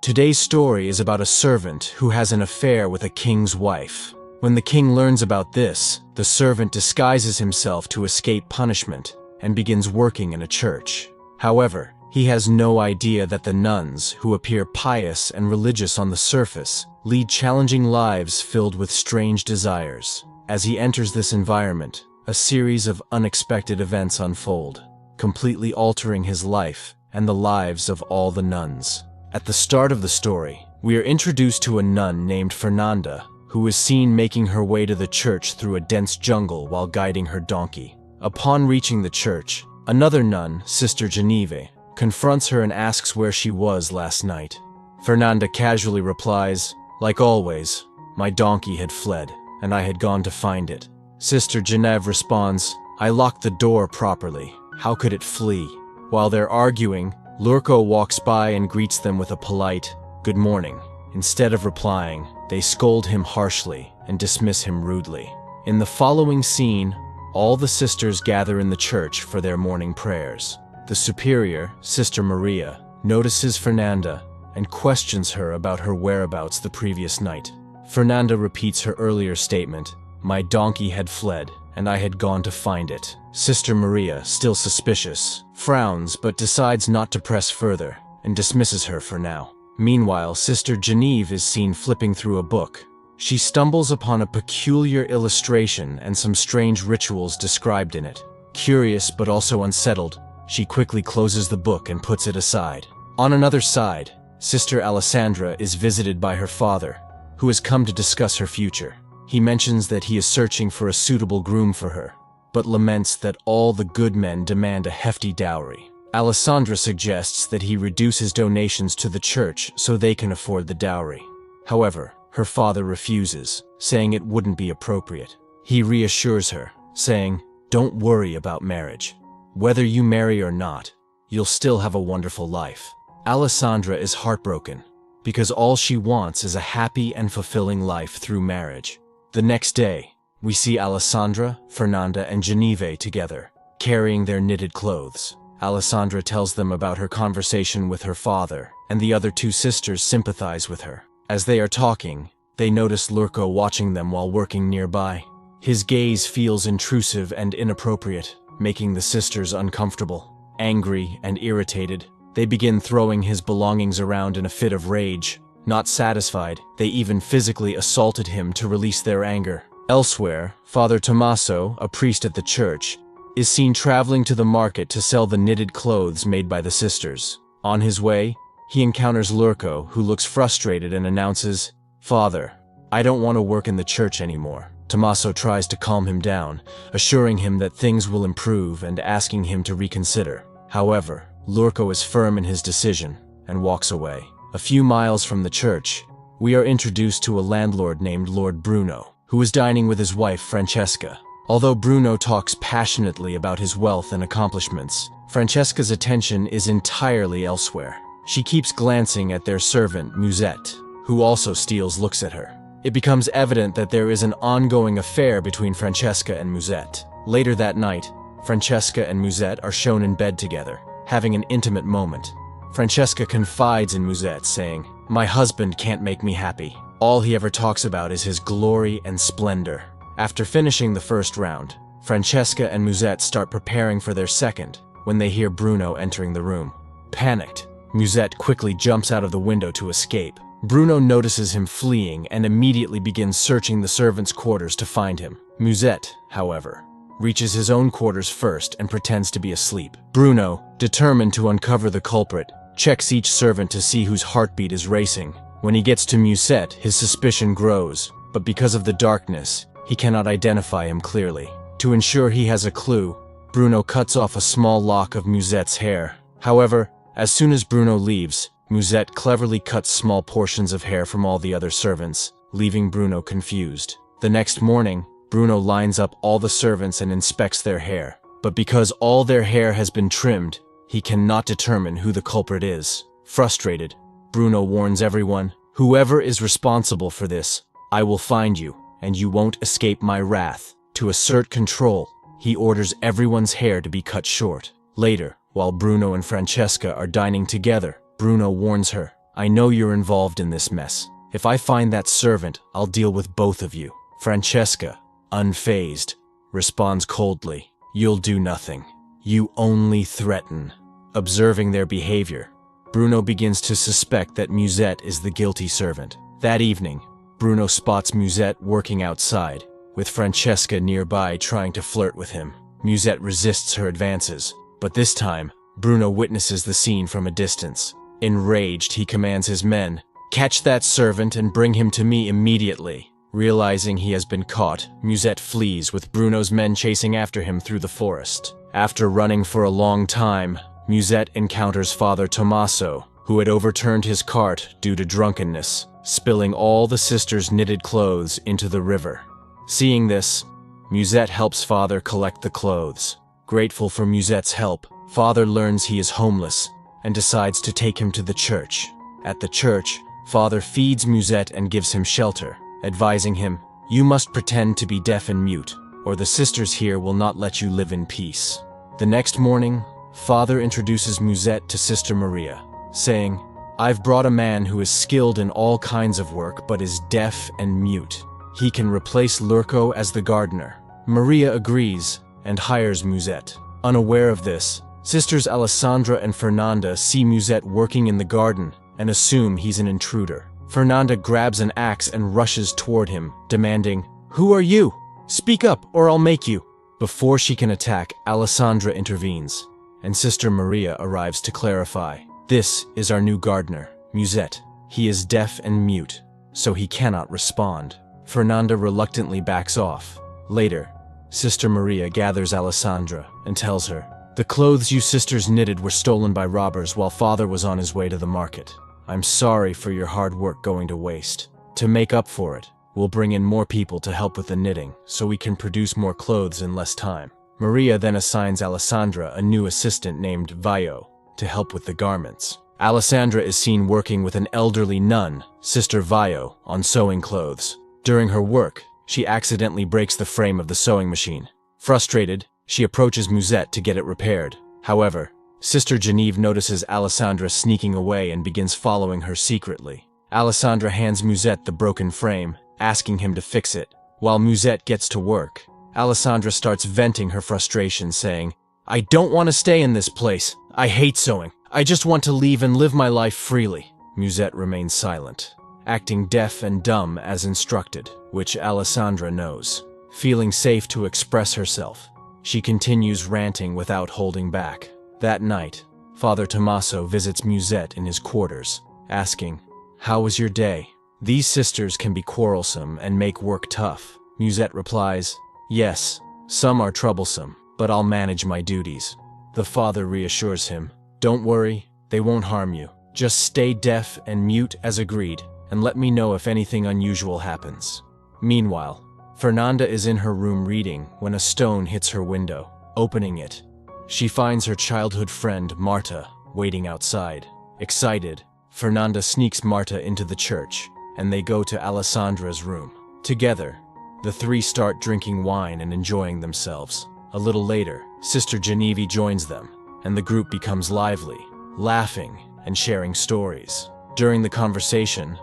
Today's story is about a servant who has an affair with a king's wife. When the king learns about this, the servant disguises himself to escape punishment and begins working in a church. However, he has no idea that the nuns, who appear pious and religious on the surface, lead challenging lives filled with strange desires. As he enters this environment, a series of unexpected events unfold, completely altering his life and the lives of all the nuns. At the start of the story, we are introduced to a nun named Fernanda, who is seen making her way to the church through a dense jungle while guiding her donkey. Upon reaching the church, another nun, Sister Genevieve, confronts her and asks where she was last night. Fernanda casually replies, "Like always, my donkey had fled, and I had gone to find it." Sister Genevieve responds, "I locked the door properly. How could it flee?" While they're arguing, Lurko walks by and greets them with a polite, "Good morning." Instead of replying, they scold him harshly and dismiss him rudely. In the following scene, all the sisters gather in the church for their morning prayers. The superior, Sister Maria, notices Fernanda and questions her about her whereabouts the previous night. Fernanda repeats her earlier statement, "My donkey had fled, and I had gone to find it." Sister Maria, still suspicious, frowns but decides not to press further and dismisses her for now. Meanwhile, Sister Genevieve is seen flipping through a book. She stumbles upon a peculiar illustration and some strange rituals described in it. Curious but also unsettled, she quickly closes the book and puts it aside. On another side, Sister Alessandra is visited by her father, who has come to discuss her future. He mentions that he is searching for a suitable groom for her, but laments that all the good men demand a hefty dowry. Alessandra suggests that he reduce his donations to the church so they can afford the dowry. However, her father refuses, saying it wouldn't be appropriate. He reassures her, saying, "Don't worry about marriage. Whether you marry or not, you'll still have a wonderful life." Alessandra is heartbroken, because all she wants is a happy and fulfilling life through marriage. The next day, we see Alessandra, Fernanda, and Genevieve together, carrying their knitted clothes. Alessandra tells them about her conversation with her father, and the other two sisters sympathize with her. As they are talking, they notice Lurko watching them while working nearby. His gaze feels intrusive and inappropriate, making the sisters uncomfortable. Angry and irritated, they begin throwing his belongings around in a fit of rage. Not satisfied, they even physically assaulted him to release their anger. Elsewhere, Father Tommaso, a priest at the church, is seen traveling to the market to sell the knitted clothes made by the sisters. On his way, he encounters Lurko, who looks frustrated and announces, "Father, I don't want to work in the church anymore." Tommaso tries to calm him down, assuring him that things will improve and asking him to reconsider. However, Lurko is firm in his decision and walks away. A few miles from the church, we are introduced to a landlord named Lord Bruno, who is dining with his wife Francesca. Although Bruno talks passionately about his wealth and accomplishments, Francesca's attention is entirely elsewhere. She keeps glancing at their servant, Musette, who also steals looks at her. It becomes evident that there is an ongoing affair between Francesca and Musette. Later that night, Francesca and Musette are shown in bed together, having an intimate moment. Francesca confides in Musette, saying, "My husband can't make me happy. All he ever talks about is his glory and splendor." After finishing the first round, Francesca and Musette start preparing for their second when they hear Bruno entering the room. Panicked, Musette quickly jumps out of the window to escape. Bruno notices him fleeing and immediately begins searching the servants' quarters to find him. Musette, however, reaches his own quarters first and pretends to be asleep. Bruno, determined to uncover the culprit, checks each servant to see whose heartbeat is racing. When he gets to Musette, his suspicion grows, but because of the darkness, he cannot identify him clearly. To ensure he has a clue, Bruno cuts off a small lock of Musette's hair. However, as soon as Bruno leaves, Musette cleverly cuts small portions of hair from all the other servants, leaving Bruno confused. The next morning, Bruno lines up all the servants and inspects their hair. But because all their hair has been trimmed, he cannot determine who the culprit is. Frustrated, Bruno warns everyone, "Whoever is responsible for this, I will find you, and you won't escape my wrath." To assert control, he orders everyone's hair to be cut short. Later, while Bruno and Francesca are dining together, Bruno warns her, I know you're involved in this mess. If I find that servant, I'll deal with both of you. Francesca, unfazed, responds coldly, you'll do nothing. You only threaten. Observing their behavior, Bruno begins to suspect that Musette is the guilty servant. That evening, Bruno spots Musette working outside, with Francesca nearby trying to flirt with him. Musette resists her advances, but this time, Bruno witnesses the scene from a distance. Enraged, he commands his men, "Catch that servant and bring him to me immediately." Realizing he has been caught, Musette flees with Bruno's men chasing after him through the forest. After running for a long time, Musette encounters Father Tommaso, who had overturned his cart due to drunkenness, spilling all the sisters' knitted clothes into the river. Seeing this, Musette helps Father collect the clothes. Grateful for Musette's help, Father learns he is homeless and decides to take him to the church. At the church, Father feeds Musette and gives him shelter, advising him, "You must pretend to be deaf and mute, or the sisters here will not let you live in peace." The next morning, Father introduces Musette to Sister Maria, saying, "I've brought a man who is skilled in all kinds of work but is deaf and mute. He can replace Lurco as the gardener." Maria agrees and hires Musette. Unaware of this, Sisters Alessandra and Fernanda see Musette working in the garden and assume he's an intruder. Fernanda grabs an axe and rushes toward him, demanding, "Who are you? Speak up or I'll make you." Before she can attack, Alessandra intervenes, and Sister Maria arrives to clarify. "This is our new gardener, Musette. He is deaf and mute, so he cannot respond." Fernanda reluctantly backs off. Later, Sister Maria gathers Alessandra and tells her, "The clothes you sisters knitted were stolen by robbers while Father was on his way to the market. I'm sorry for your hard work going to waste. To make up for it, we'll bring in more people to help with the knitting so we can produce more clothes in less time." Maria then assigns Alessandra a new assistant named Vaio to help with the garments. Alessandra is seen working with an elderly nun, Sister Vaio, on sewing clothes. During her work, she accidentally breaks the frame of the sewing machine. Frustrated, she approaches Musette to get it repaired. However, Sister Genevieve notices Alessandra sneaking away and begins following her secretly. Alessandra hands Musette the broken frame, asking him to fix it. While Musette gets to work, Alessandra starts venting her frustration, saying, "I don't want to stay in this place. I hate sewing. I just want to leave and live my life freely." Musette remains silent, acting deaf and dumb as instructed, which Alessandra knows. Feeling safe to express herself, she continues ranting without holding back. That night, Father Tommaso visits Musette in his quarters, asking, "How was your day?" These sisters can be quarrelsome and make work tough. Musette replies, "Yes, some are troublesome, but I'll manage my duties." The father reassures him, "Don't worry, they won't harm you. Just stay deaf and mute as agreed, and let me know if anything unusual happens." Meanwhile, Fernanda is in her room reading when a stone hits her window. Opening it, she finds her childhood friend, Marta, waiting outside. Excited, Fernanda sneaks Marta into the church, and they go to Alessandra's room. Together, the three start drinking wine and enjoying themselves. A little later, Sister Genevieve joins them, and the group becomes lively, laughing and sharing stories. During the conversation,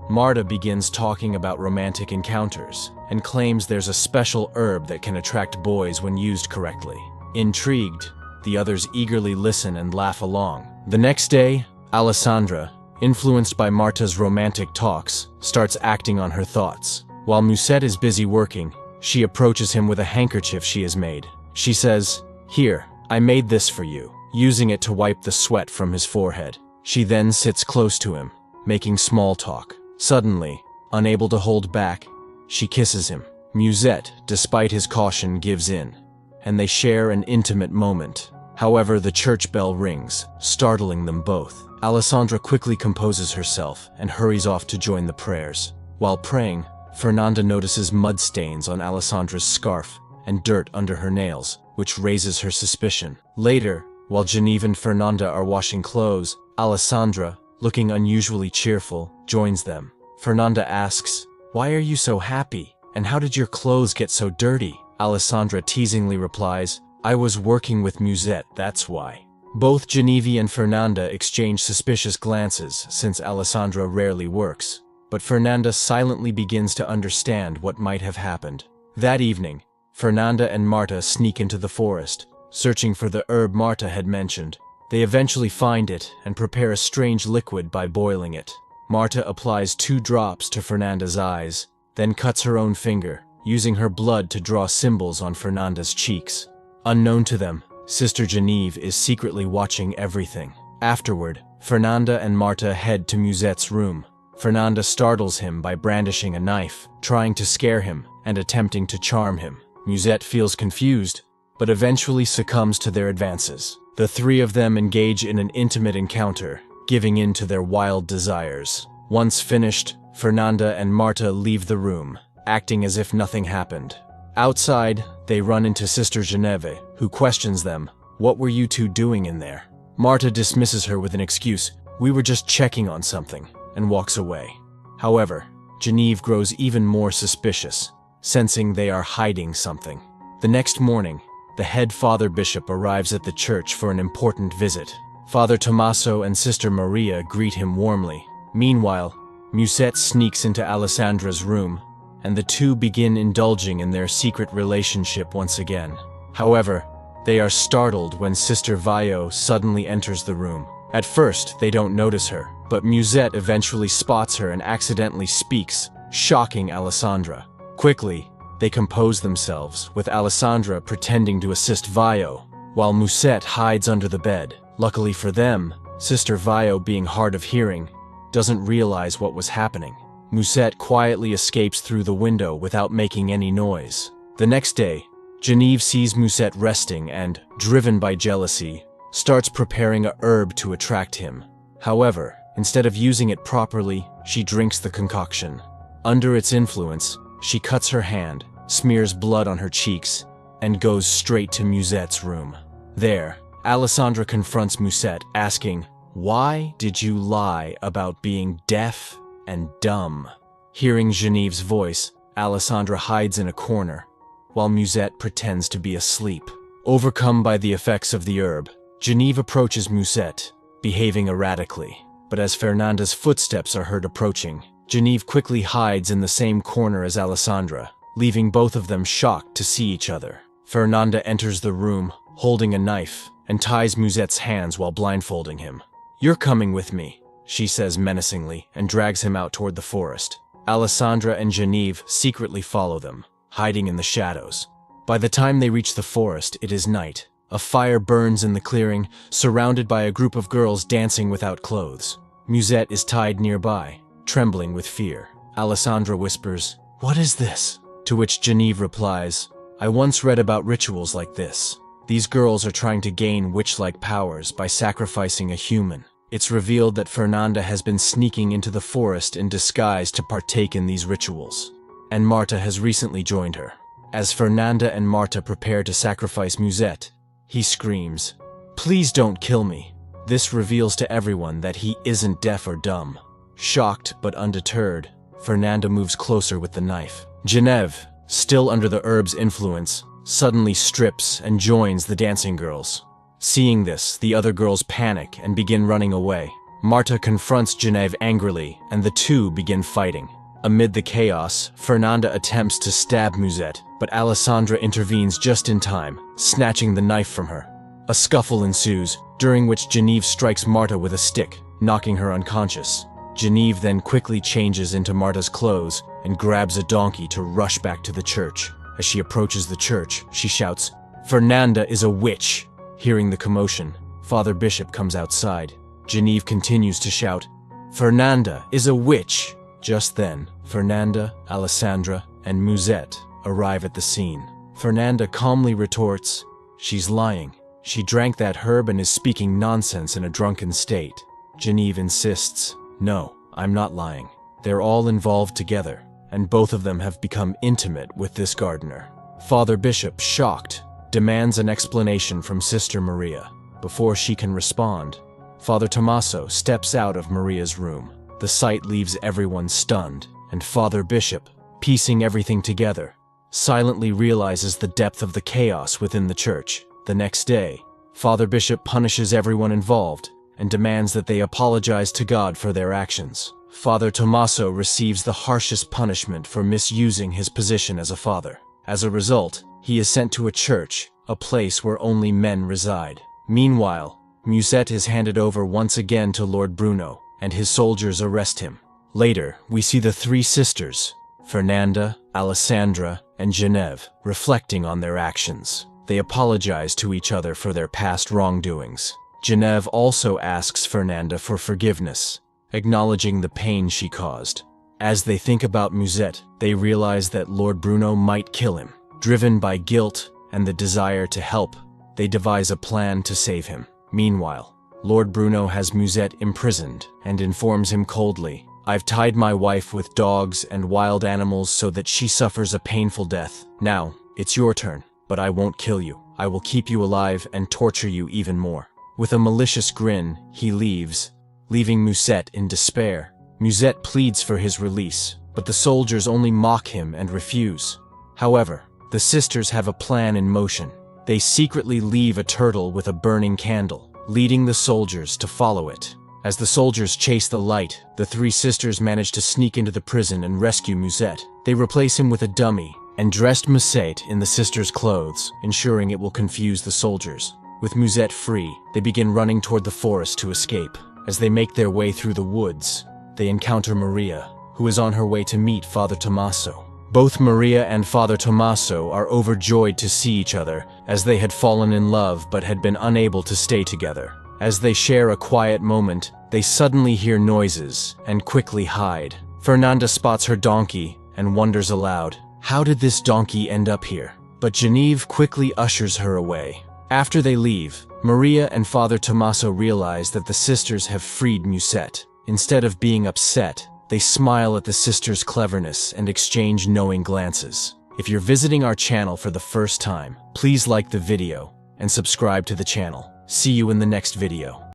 Marta begins talking about romantic encounters and claims there's a special herb that can attract boys when used correctly. Intrigued, the others eagerly listen and laugh along. The next day, Alessandra, influenced by Marta's romantic talks, starts acting on her thoughts. While Musette is busy working, she approaches him with a handkerchief she has made. She says, "Here, I made this for you," using it to wipe the sweat from his forehead. She then sits close to him, making small talk. Suddenly, unable to hold back, she kisses him. Musette, despite his caution, gives in, and they share an intimate moment. However, the church bell rings, startling them both. Alessandra quickly composes herself and hurries off to join the prayers. While praying, Fernanda notices mud stains on Alessandra's scarf and dirt under her nails, which raises her suspicion. Later, while Genevieve and Fernanda are washing clothes, Alessandra, looking unusually cheerful, joins them. Fernanda asks, "Why are you so happy? And how did your clothes get so dirty?" Alessandra teasingly replies, "I was working with Musette, that's why." Both Genevieve and Fernanda exchange suspicious glances since Alessandra rarely works, but Fernanda silently begins to understand what might have happened. That evening, Fernanda and Marta sneak into the forest, searching for the herb Marta had mentioned. They eventually find it and prepare a strange liquid by boiling it. Marta applies 2 drops to Fernanda's eyes, then cuts her own finger, using her blood to draw symbols on Fernanda's cheeks. Unknown to them, Sister Genevieve is secretly watching everything. Afterward, Fernanda and Marta head to Musette's room. Fernanda startles him by brandishing a knife, trying to scare him and attempting to charm him. Musette feels confused, but eventually succumbs to their advances. The 3 of them engage in an intimate encounter, giving in to their wild desires. Once finished, Fernanda and Marta leave the room, acting as if nothing happened. Outside, they run into Sister Genevieve, who questions them. "What were you 2 doing in there?" Marta dismisses her with an excuse, "We were just checking on something," and walks away. However, Genevieve grows even more suspicious, sensing they are hiding something. The next morning, the head Father Bishop arrives at the church for an important visit. Father Tommaso and Sister Maria greet him warmly. Meanwhile, Musette sneaks into Alessandra's room, and the 2 begin indulging in their secret relationship once again. However, they are startled when Sister Vaio suddenly enters the room. At first, they don't notice her, but Musette eventually spots her and accidentally speaks, shocking Alessandra. Quickly, they compose themselves, with Alessandra pretending to assist Vaio, while Musette hides under the bed. Luckily for them, Sister Vaio, being hard of hearing, doesn't realize what was happening. Musette quietly escapes through the window without making any noise. The next day, Genevieve sees Musette resting and, driven by jealousy, starts preparing a herb to attract him. However, instead of using it properly, she drinks the concoction. Under its influence, she cuts her hand, smears blood on her cheeks, and goes straight to Musette's room. There, Alessandra confronts Musette, asking, "Why did you lie about being deaf and dumb?" Hearing Genevieve's voice, Alessandra hides in a corner, while Musette pretends to be asleep. Overcome by the effects of the herb, Genevieve approaches Musette, behaving erratically. But as Fernanda's footsteps are heard approaching, Genevieve quickly hides in the same corner as Alessandra, leaving both of them shocked to see each other. Fernanda enters the room, holding a knife, and ties Musette's hands while blindfolding him. "You're coming with me," she says menacingly, and drags him out toward the forest. Alessandra and Genevieve secretly follow them, hiding in the shadows. By the time they reach the forest, it is night. A fire burns in the clearing, surrounded by a group of girls dancing without clothes. Musette is tied nearby, trembling with fear. Alessandra whispers, "What is this?" To which Genevieve replies, "I once read about rituals like this. These girls are trying to gain witch-like powers by sacrificing a human." It's revealed that Fernanda has been sneaking into the forest in disguise to partake in these rituals, and Marta has recently joined her. As Fernanda and Marta prepare to sacrifice Musette, he screams, "Please don't kill me." This reveals to everyone that he isn't deaf or dumb. Shocked but undeterred, Fernanda moves closer with the knife. Genevieve, still under the herb's influence, suddenly strips and joins the dancing girls. Seeing this, the other girls panic and begin running away. Marta confronts Genevieve angrily, and the 2 begin fighting. Amid the chaos, Fernanda attempts to stab Musette, but Alessandra intervenes just in time, snatching the knife from her. A scuffle ensues, during which Genevieve strikes Marta with a stick, knocking her unconscious. Genevieve then quickly changes into Marta's clothes and grabs a donkey to rush back to the church. As she approaches the church, she shouts, "Fernanda is a witch!" Hearing the commotion, Father Bishop comes outside. Genevieve continues to shout, "Fernanda is a witch!" Just then, Fernanda, Alessandra, and Musette arrive at the scene. Fernanda calmly retorts, "She's lying. She drank that herb and is speaking nonsense in a drunken state." Genevieve insists, "No, I'm not lying. They're all involved together, and both of them have become intimate with this gardener." Father Bishop, shocked, demands an explanation from Sister Maria. Before she can respond, Father Tommaso steps out of Maria's room. The sight leaves everyone stunned, and Father Bishop, piecing everything together, silently realizes the depth of the chaos within the church. The next day, Father Bishop punishes everyone involved and demands that they apologize to God for their actions. Father Tommaso receives the harshest punishment for misusing his position as a father. As a result, he is sent to a church, a place where only men reside. Meanwhile, Musette is handed over once again to Lord Bruno, and his soldiers arrest him. Later, we see the three sisters, Fernanda, Alessandra, and Genevieve, reflecting on their actions. They apologize to each other for their past wrongdoings. Genevieve also asks Fernanda for forgiveness, acknowledging the pain she caused. As they think about Musette, they realize that Lord Bruno might kill him. Driven by guilt and the desire to help, they devise a plan to save him. Meanwhile, Lord Bruno has Musette imprisoned and informs him coldly, "I've tied my wife with dogs and wild animals so that she suffers a painful death. Now, it's your turn, but I won't kill you. I will keep you alive and torture you even more." With a malicious grin, he leaves, leaving Musette in despair. Musette pleads for his release, but the soldiers only mock him and refuse. However, the sisters have a plan in motion. They secretly leave a turtle with a burning candle, leading the soldiers to follow it. As the soldiers chase the light, the three sisters manage to sneak into the prison and rescue Musette. They replace him with a dummy and dressed Musette in the sisters' clothes, ensuring it will confuse the soldiers. With Musette free, they begin running toward the forest to escape. As they make their way through the woods, they encounter Maria, who is on her way to meet Father Tommaso. Both Maria and Father Tommaso are overjoyed to see each other, as they had fallen in love but had been unable to stay together. As they share a quiet moment, they suddenly hear noises and quickly hide. Fernanda spots her donkey and wonders aloud, "How did this donkey end up here?" But Genevieve quickly ushers her away. After they leave, Maria and Father Tommaso realize that the sisters have freed Musette. Instead of being upset, they smile at the sisters' cleverness and exchange knowing glances. If you're visiting our channel for the first time, please like the video and subscribe to the channel. See you in the next video.